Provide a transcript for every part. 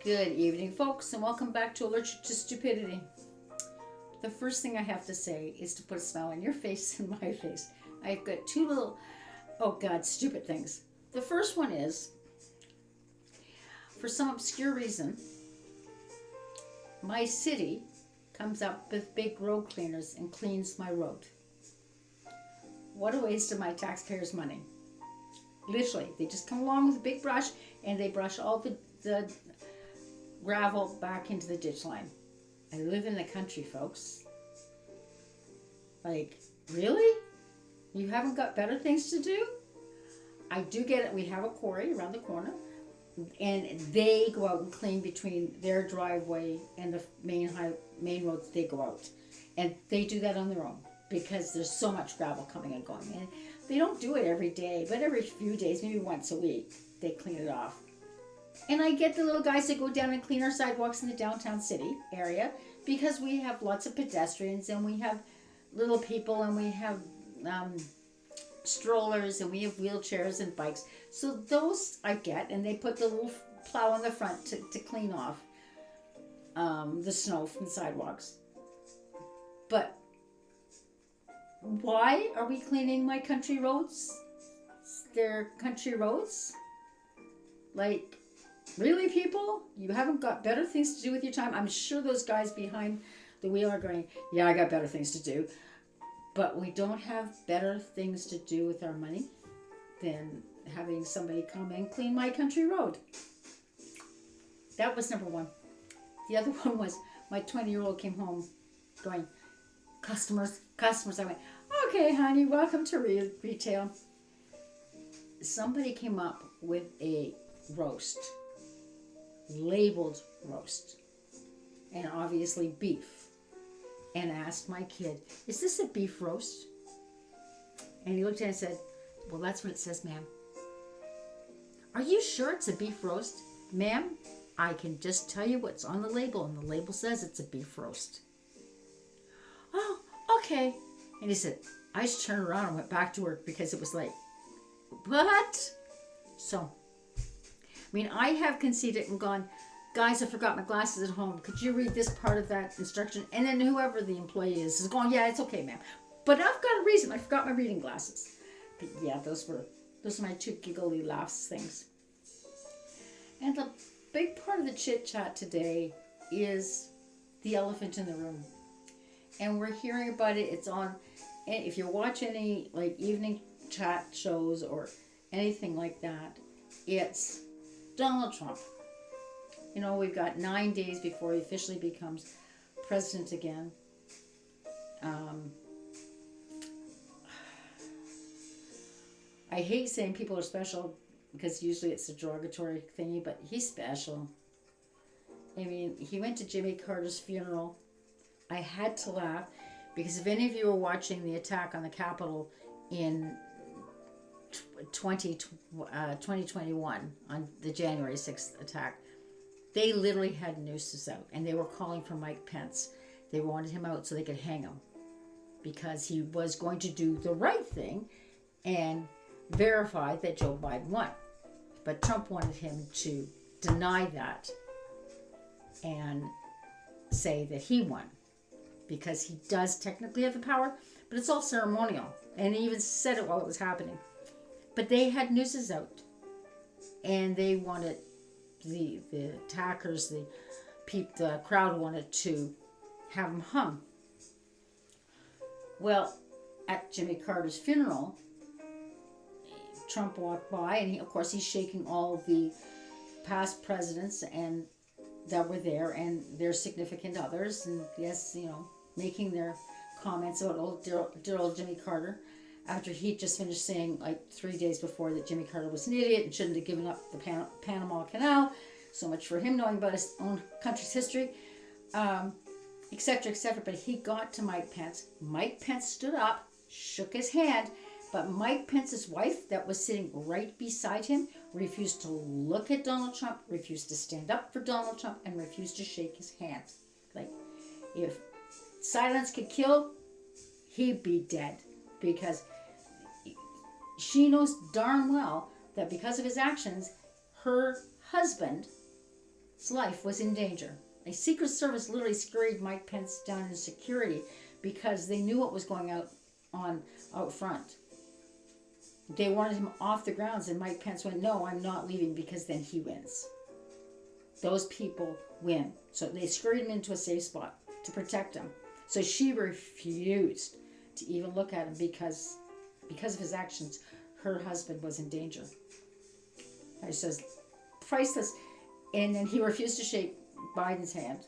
Good evening, folks, and welcome back to Allergic to Stupidity. The first thing I have to say is to put a smile on your face and my face. I've got two little, oh God, stupid things. The first one is, for some obscure reason, my city comes up with big road cleaners and cleans my road. What a waste of my taxpayers' money. Literally, they just come along with a big brush and they brush all the gravel back into the ditch line. I live in the country, folks. Like, really? You haven't got better things to do? I do get it. We have a quarry around the corner, and they go out and clean between their driveway and the main roads. They go out, and they do that on their own because there's so much gravel coming and going. And they don't do it every day, but every few days, maybe once a week, they clean it off. And I get the little guys that go down and clean our sidewalks in the downtown city area because we have lots of pedestrians and we have little people and we have strollers and we have wheelchairs and bikes. So those I get, and they put the little plow on the front to clean off the snow from the sidewalks. But why are we cleaning my country roads? They're country roads? Like, really, people? You haven't got better things to do with your time? I'm sure those guys behind the wheel are going, yeah, I got better things to do. But we don't have better things to do with our money than having somebody come and clean my country road. That was number one. The other one was my 20-year-old came home going, customers. I went, okay, honey, welcome to retail. Somebody came up with a roast, labeled roast, and obviously beef, and asked my kid, is this a beef roast? And he looked at it and said, well, that's what it says, ma'am. Are you sure it's a beef roast? Ma'am, I can just tell you what's on the label, and the label says it's a beef roast. Oh, okay. And he said, I just turned around and went back to work because it was like, what? So, I mean, I have conceded and gone, guys, I forgot my glasses at home. Could you read this part of that instruction? And then whoever the employee is going, yeah, it's okay, ma'am. But I've got a reason. I forgot my reading glasses. But yeah, those are my two giggly laughs things. And the big part of the chit chat today is the elephant in the room. And we're hearing about it. It's on, and if you watch any like evening chat shows or anything like that, it's Donald Trump. You know, we've got 9 days before he officially becomes president again. I hate saying people are special because usually it's a derogatory thingy, but he's special. I mean, he went to Jimmy Carter's funeral. I had to laugh because if any of you were watching the attack on the Capitol in 2021, on the January 6th attack, they literally had nooses out and they were calling for Mike Pence. They wanted him out so they could hang him because he was going to do the right thing and verify that Joe Biden won. But Trump wanted him to deny that and say that he won because he does technically have the power, but it's all ceremonial. And he even said it while it was happening. But they had nooses out and they wanted the attackers, the crowd wanted to have him hung. Well, at Jimmy Carter's funeral, Trump walked by and of course he's shaking all the past presidents and that were there and their significant others, and yes, you know, making their comments about dear old Jimmy Carter after he just finished saying like 3 days before that Jimmy Carter was an idiot and shouldn't have given up the Panama Canal. So much for him knowing about his own country's history, etc., etc. But he got to Mike Pence. Mike Pence stood up, shook his hand, but Mike Pence's wife that was sitting right beside him refused to look at Donald Trump, refused to stand up for Donald Trump, and refused to shake his hand. Like, if silence could kill, he'd be dead. Because she knows darn well that because of his actions, her husband life was in danger. A Secret Service literally scurried Mike Pence down in security because they knew what was going on out front. They wanted him off the grounds, and Mike Pence went, no, I'm not leaving, because then he wins. Those people win. So they scurried him into a safe spot to protect him. So she refused to even look at him because of his actions. Her husband was in danger. And she says, priceless. And then he refused to shake Biden's hand.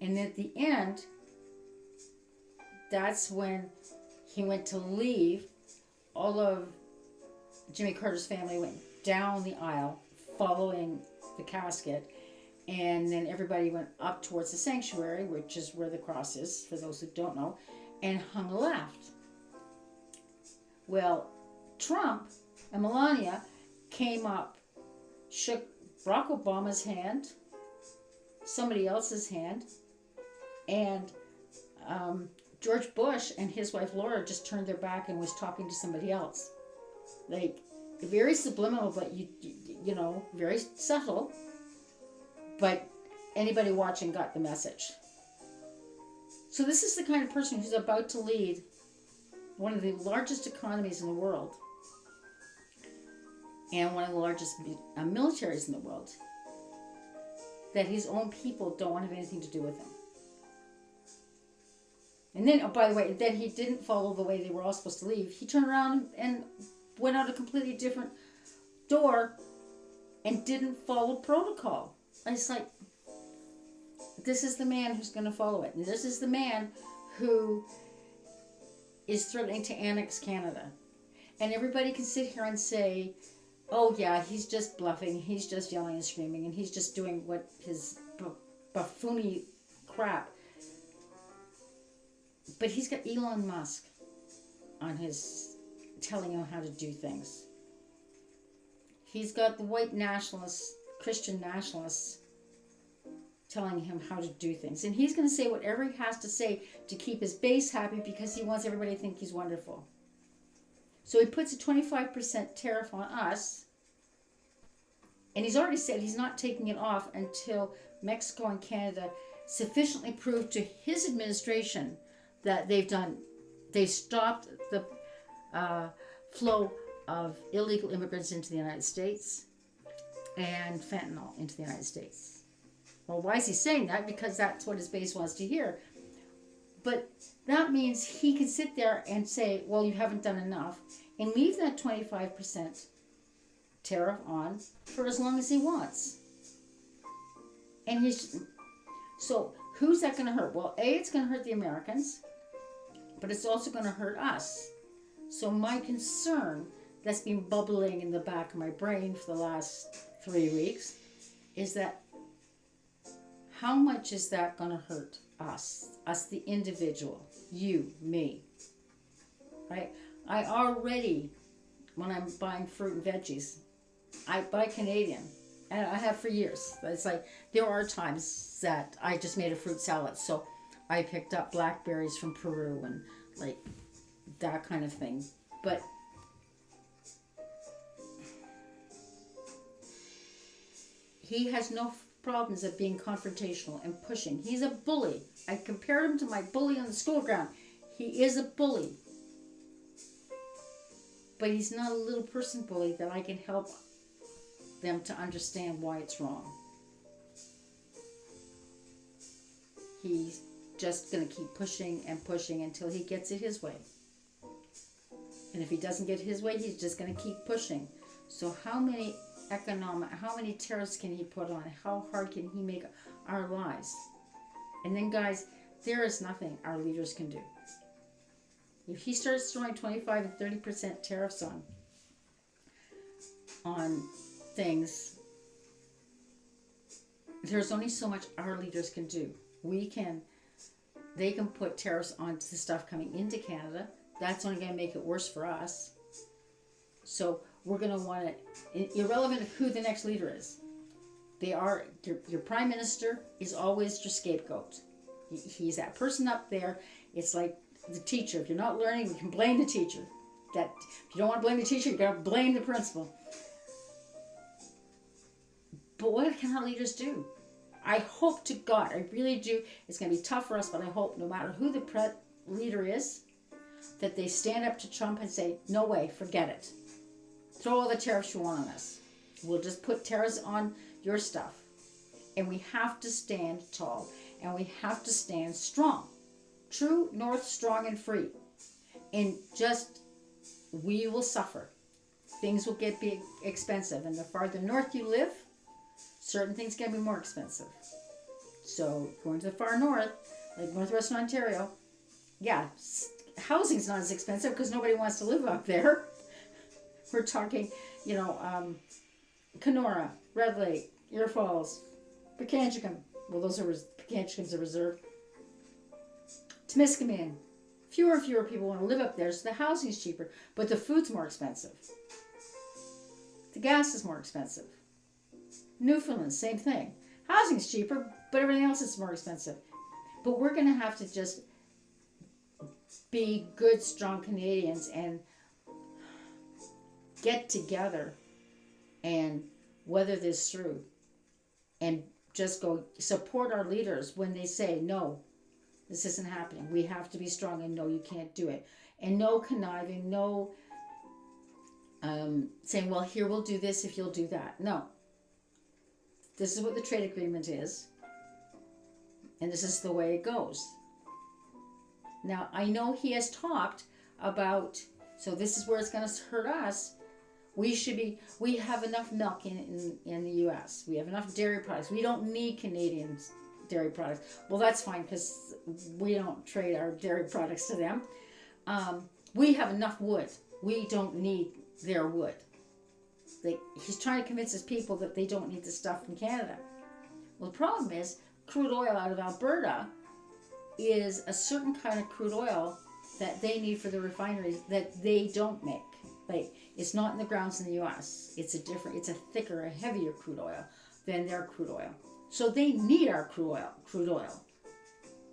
And at the end, that's when he went to leave. All of Jimmy Carter's family went down the aisle following the casket, and then everybody went up towards the sanctuary, which is where the cross is, for those who don't know, and hung a left. Well, Trump and Melania came up, shook Barack Obama's hand, somebody else's hand, and George Bush and his wife Laura just turned their back and was talking to somebody else. Like, very subliminal, but you know, very subtle. But anybody watching got the message. So this is the kind of person who's about to lead one of the largest economies in the world and one of the largest militaries in the world, that his own people don't want to have anything to do with him. And then, oh, by the way, then he didn't follow the way they were all supposed to leave. He turned around and went out a completely different door and didn't follow protocol. It's like, this is the man who's going to follow it. And this is the man who is threatening to annex Canada. And everybody can sit here and say, oh yeah, he's just bluffing, he's just yelling and screaming, and he's just doing what his buffoony crap. But he's got Elon Musk on his, telling him how to do things. He's got the white nationalists, Christian nationalists, telling him how to do things. And he's going to say whatever he has to say to keep his base happy, because he wants everybody to think he's wonderful. So he puts a 25% tariff on us. And he's already said he's not taking it off until Mexico and Canada sufficiently prove to his administration that they've stopped the flow of illegal immigrants into the United States and fentanyl into the United States. Well, why is he saying that? Because that's what his base wants to hear. But that means he can sit there and say, well, you haven't done enough, and leave that 25% tariff on for as long as he wants. And so who's that going to hurt? Well, A, it's going to hurt the Americans, but it's also going to hurt us. So my concern that's been bubbling in the back of my brain for the last 3 weeks is that, how much is that going to hurt us the individual, you, me, right? I already, when I'm buying fruit and veggies, I buy Canadian, and I have for years. It's like, there are times that I just made a fruit salad, so I picked up blackberries from Peru and like that kind of thing. But he has no problems of being confrontational and pushing. He's a bully. I compared him to my bully on the school ground. He is a bully. But he's not a little person bully that I can help them to understand why it's wrong. He's just going to keep pushing and pushing until he gets it his way. And if he doesn't get his way, he's just going to keep pushing. So how many tariffs can he put on? How hard can he make our lives? And then, guys, there is nothing our leaders can do. If he starts throwing 25 and 30% tariffs on things, there's only so much our leaders can do. They can put tariffs on the stuff coming into Canada. That's only going to make it worse for us. So we're going to want to, irrelevant of who the next leader is, your prime minister is always your scapegoat. He's that person up there. It's like the teacher. If you're not learning, you can blame the teacher. If you don't want to blame the teacher, you got to blame the principal. But what can our leaders do? I hope to God, I really do. It's going to be tough for us, but I hope no matter who the leader is, that they stand up to Trump and say, no way, forget it. Throw all the tariffs you want on us. We'll just put tariffs on your stuff. And we have to stand tall. And we have to stand strong. True north, strong and free. And just, we will suffer. Things will get big, expensive. And the farther north you live, certain things can be more expensive. So going to the far north, like northwestern Ontario, yeah, housing's not as expensive because nobody wants to live up there. We're talking, Kenora, Red Lake, Ear Falls, Pikangikum. Well, Pikangikum's a reserve. Temiskaming. Fewer and fewer people want to live up there, so the housing's cheaper, but the food's more expensive. The gas is more expensive. Newfoundland, same thing. Housing's cheaper, but everything else is more expensive. But we're going to have to just be good, strong Canadians and get together and weather this through and just go support our leaders when they say, no, this isn't happening. We have to be strong and no, you can't do it. And no conniving, no saying, well, here, we'll do this if you'll do that. No. This is what the trade agreement is. And this is the way it goes. Now, I know he has talked about, so this is where it's going to hurt us. We have enough milk in the U.S. We have enough dairy products. We don't need Canadian dairy products. Well, that's fine because we don't trade our dairy products to them. We have enough wood. We don't need their wood. He's trying to convince his people that they don't need the stuff from Canada. Well, the problem is crude oil out of Alberta is a certain kind of crude oil that they need for the refineries that they don't make. It's not in the grounds in the U.S. It's a thicker, a heavier crude oil than their crude oil. So they need our crude oil.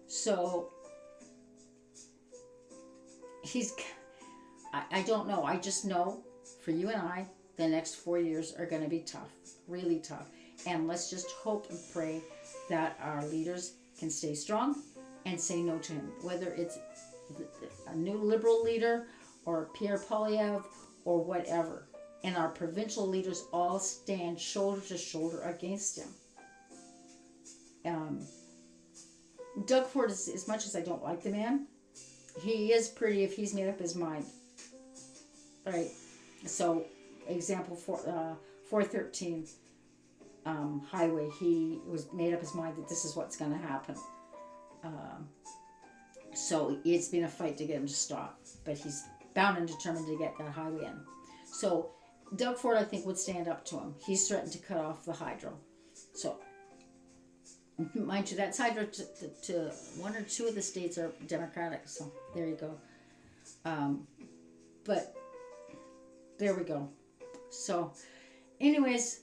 So I don't know. I just know for you and I, the next 4 years are going to be tough, really tough. And let's just hope and pray that our leaders can stay strong and say no to him. Whether it's a new Liberal leader or Pierre Poilievre or whatever. And our provincial leaders all stand shoulder to shoulder against him. Doug Ford, as much as I don't like the man, he is pretty if he's made up his mind. Right? So, example, 413 highway, he was made up his mind that this is what's going to happen. So, it's been a fight to get him to stop. But he's bound and determined to get that highway in. So, Doug Ford, I think, would stand up to him. He's threatened to cut off the hydro. So, mind you, that's hydro to one or two of the states are Democratic. So, there you go. But, there we go. So, anyways,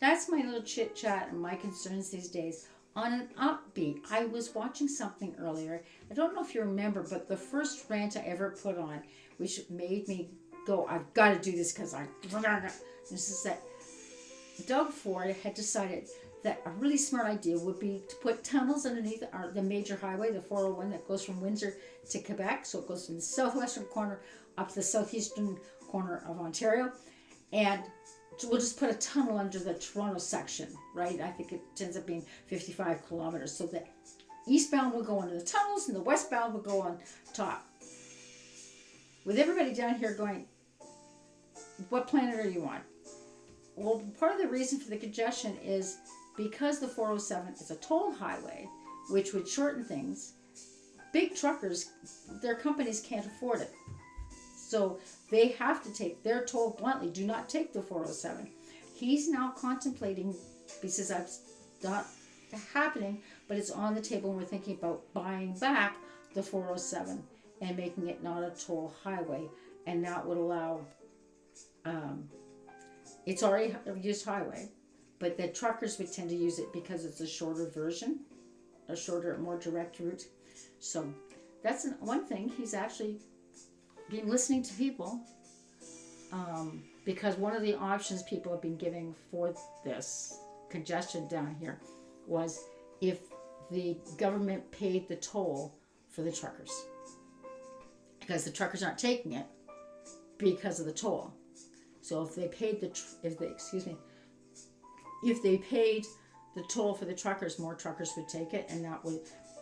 that's my little chit chat and my concerns these days. On an upbeat, I was watching something earlier. I don't know if you remember, but the first rant I ever put on, which made me go, I've got to do this because this is that Doug Ford had decided that a really smart idea would be to put tunnels underneath the major highway, the 401 that goes from Windsor to Quebec. So it goes from the southwestern corner up to the southeastern corner of Ontario. And we'll just put a tunnel under the Toronto section, right? I think it ends up being 55 kilometers. So the eastbound will go under the tunnels and the westbound will go on top. With everybody down here going, what planet are you on? Well, part of the reason for the congestion is because the 407 is a toll highway, which would shorten things. Big truckers, their companies can't afford it. So they have to take, they're told bluntly, do not take the 407. He's now contemplating, because that's not happening, but it's on the table and we're thinking about buying back the 407 and making it not a toll highway. And that would allow, it's already a used highway, but the truckers would tend to use it because it's a shorter version, a shorter, more direct route. So that's one thing. He's actually been listening to people, because one of the options people have been giving for this congestion down here was if the government paid the toll for the truckers, because the truckers aren't taking it because of the toll. So if they paid if they paid the toll for the truckers, more truckers would take it, and that would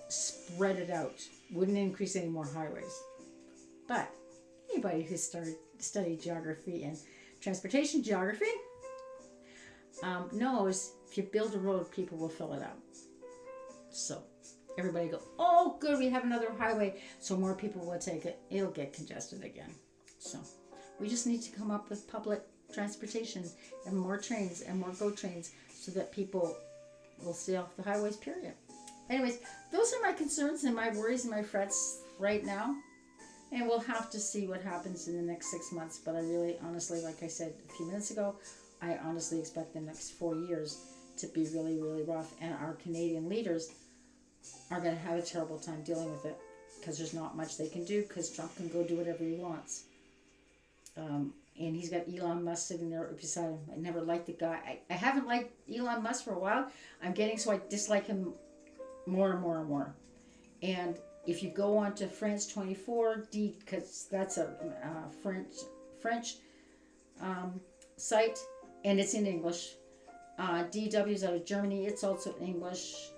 spread it out. Wouldn't increase any more highways. But anybody who studied geography and transportation geography knows if you build a road, people will fill it out. So everybody go, oh good, we have another highway, so more people will take it. It'll get congested again. So we just need to come up with public transportation and more trains and more GO trains so that people will stay off the highways, period. Anyways, those are my concerns and my worries and my frets right now. And we'll have to see what happens in the next 6 months. But I really, honestly, like I said a few minutes ago, I honestly expect the next 4 years to be really, really rough. And our Canadian leaders are going to have a terrible time dealing with it, because there's not much they can do, because Trump can go do whatever he wants. And he's got Elon Musk sitting there beside him. I never liked the guy. I haven't liked Elon Musk for a while. I'm getting so I dislike him more and more and more. And if you go on to France 24, because that's a French site, and it's in English. DW's out of Germany. It's also in English.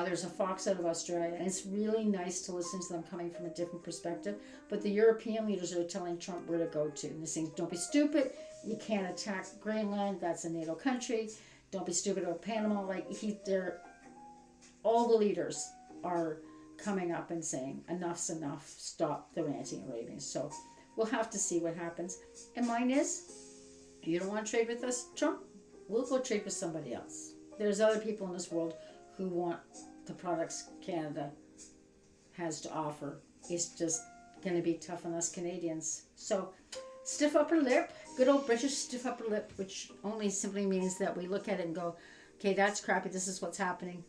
There's a Fox out of Australia, and it's really nice to listen to them coming from a different perspective. But the European leaders are telling Trump where to go to. And they're saying, don't be stupid. You can't attack Greenland. That's a NATO country. Don't be stupid about Panama. All the leaders are coming up and saying, enough's enough. Stop the ranting and raving. So we'll have to see what happens. And mine is, you don't want to trade with us, Trump? We'll go trade with somebody else. There's other people in this world who want the products Canada has to offer. It's just going to be tough on us Canadians. So, stiff upper lip, good old British stiff upper lip, which only simply means that we look at it and go, okay, that's crappy, this is what's happening.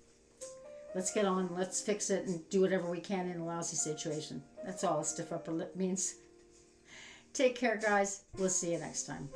Let's get on, let's fix it, and do whatever we can in a lousy situation. That's all a stiff upper lip means. Take care, guys. We'll see you next time.